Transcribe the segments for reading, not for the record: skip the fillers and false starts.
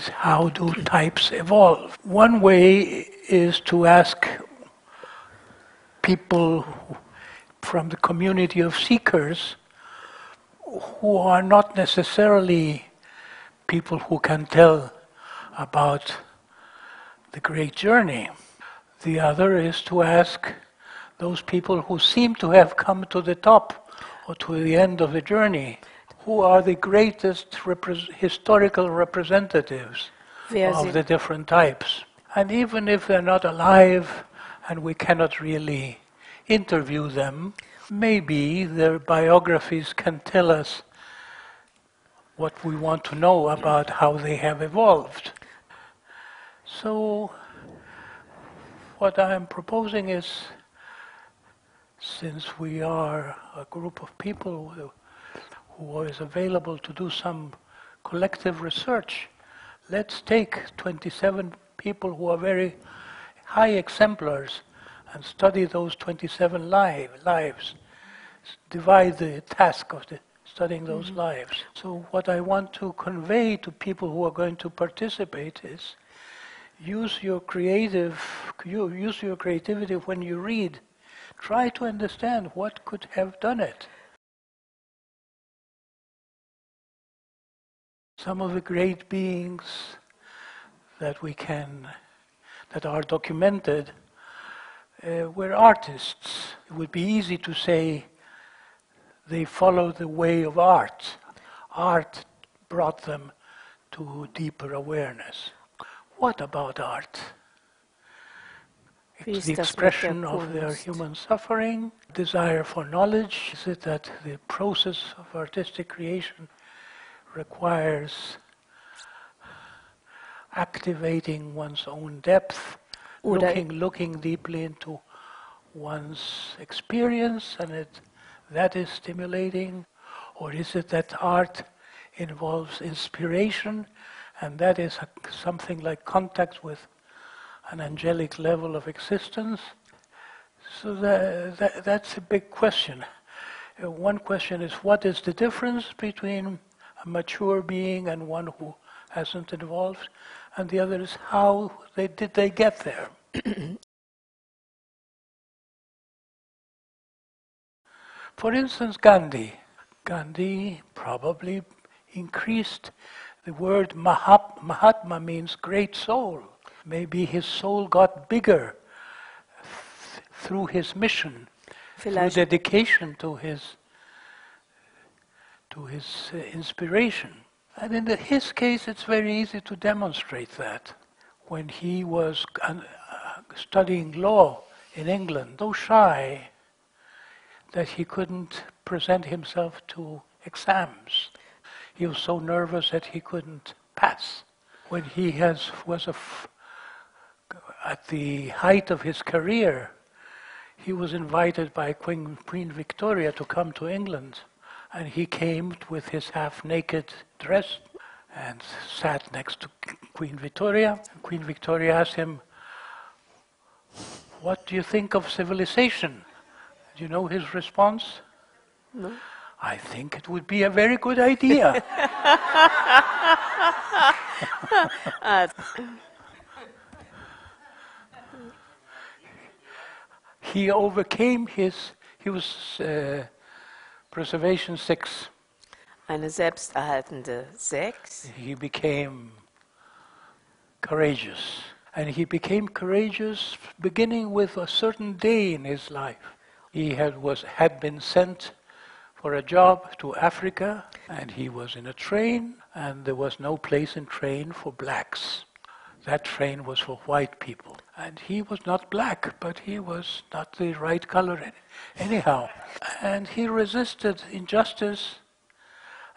is how do types evolve? One way is to ask people from the community of seekers who are not necessarily people who can tell about the great journey. The other is to ask those people who seem to have come to the top or to the end of the journey, who are the greatest historical representatives of the different types. And even if they're not alive and we cannot really interview them, maybe their biographies can tell us what we want to know about how they have evolved. So, what I am proposing is, since we are a group of people who is available to do some collective research, let's take 27 people who are very high exemplars and study those 27 lives. Divide the task of studying those lives. So what I want to convey to people who are going to participate is use your creativity when you read. Try to understand what could have done it. Some of the great beings that are documented were artists. It would be easy to say they followed the way of art. Art brought them to deeper awareness. What about art? It's the expression of their human suffering, desire for knowledge. Is it that the process of artistic creation requires activating one's own depth, looking deeply into one's experience, and that is stimulating? Or is it that art involves inspiration, and that is something like contact with an angelic level of existence? So that's a big question. One question is, what is the difference between a mature being and one who hasn't evolved? And the other is, how did they get there? For instance, Gandhi probably increased the word Mahatma means great soul. Maybe his soul got bigger through his mission, through dedication to his inspiration. And in his case, it's very easy to demonstrate that. When he was studying law in England, so shy that he couldn't present himself to exams. He was so nervous that he couldn't pass. When he was at the height of his career, he was invited by Queen Victoria to come to England, and he came with his half-naked dress and sat next to Queen Victoria. Queen Victoria asked him, "What do you think of civilization?" Do you know his response? No. "I think it would be a very good idea." He overcame he was Preservation 6. Eine selbsterhaltende 6. He became courageous. And he became courageous beginning with a certain day in his life. He had been sent for a job to Africa, and he was in a train, and there was no place in train for blacks. That train was for white people. And he was not black, but he was not the right color anyhow. And he resisted injustice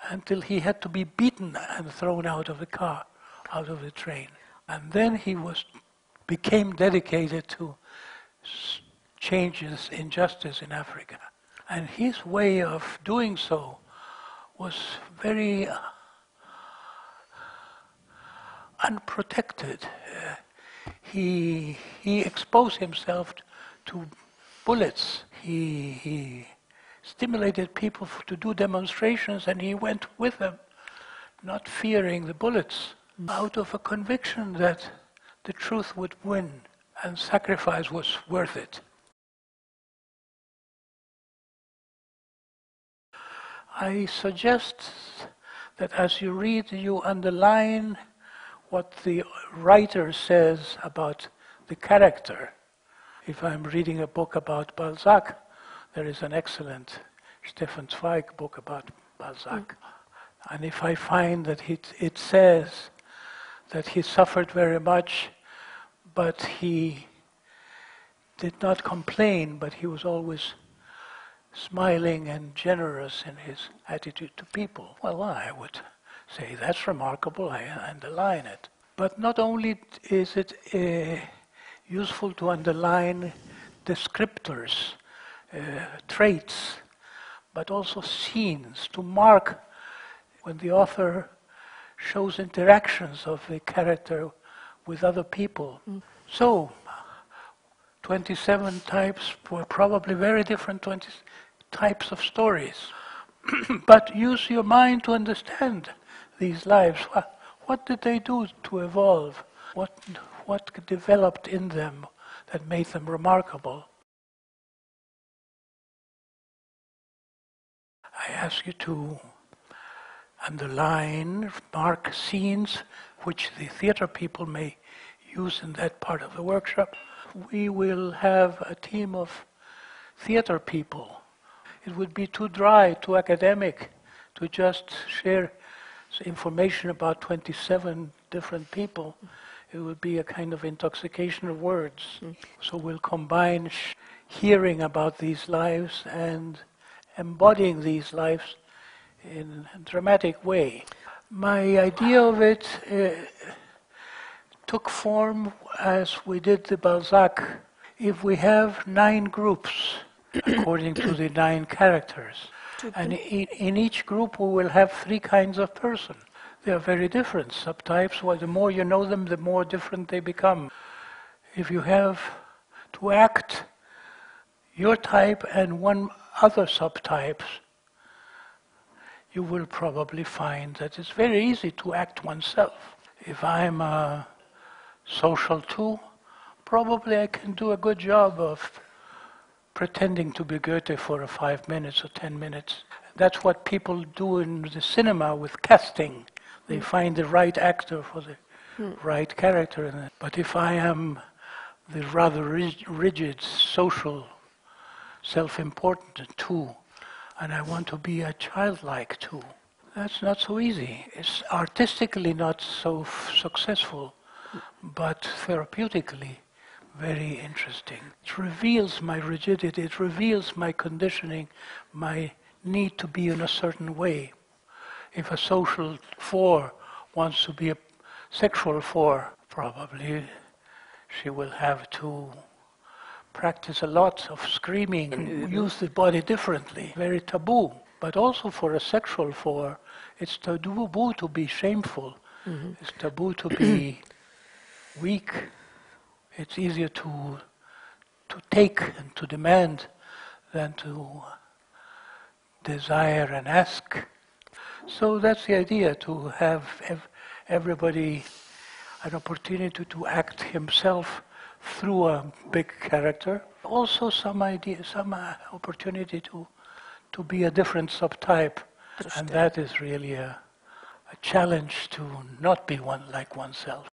until he had to be beaten and thrown out of the car, out of the train. And then he became dedicated to change injustice in Africa. And his way of doing so was very unprotected. He exposed himself to bullets. He stimulated people to do demonstrations, and he went with them, not fearing the bullets. out of a conviction that the truth would win and sacrifice was worth it. I suggest that as you read, you underline what the writer says about the character. If I'm reading a book about Balzac, there is an excellent Stefan Zweig book about Balzac. And if I find that it says that he suffered very much, but he did not complain, but he was always smiling and generous in his attitude to people, well, I would say that's remarkable, I underline it. But not only is it useful to underline descriptors, traits, but also scenes, to mark when the author shows interactions of the character with other people. So, 27 types were probably very different types of stories. But use your mind to understand these lives. What did they do to evolve? What developed in them that made them remarkable? I ask you to underline, mark scenes which the theater people may use in that part of the workshop. We will have a team of theater people. It would be too dry, too academic to just share information about 27 different people. It would be a kind of intoxication of words. So we'll combine hearing about these lives and embodying these lives in a dramatic way. My idea of it took form as we did the Balzac. If we have 9 groups, according to the 9 characters, and in each group we will have 3 kinds of person. They are very different subtypes. Well, the more you know them, the more different they become. If you have to act your type and one other subtypes, you will probably find that it's very easy to act oneself. If I'm a social 2, probably I can do a good job of pretending to be Goethe for 5 minutes or 10 minutes. That's what people do in the cinema with casting. They find the right actor for the right character in it. But if I am the rather rigid, social, self-important 2, and I want to be a childlike 2, that's not so easy. It's artistically not so successful, but therapeutically very interesting. It reveals my rigidity, it reveals my conditioning, my need to be in a certain way. If a social 4 wants to be a sexual 4, probably she will have to practice a lot of screaming and use the body differently. Very taboo. But also for a sexual 4, it's taboo to be shameful. It's taboo to be weak. It's easier to take and to demand than to desire and ask. So that's the idea, to have everybody an opportunity to act himself through a big character. Also some opportunity to be a different subtype. And that is really a challenge to not be one like oneself.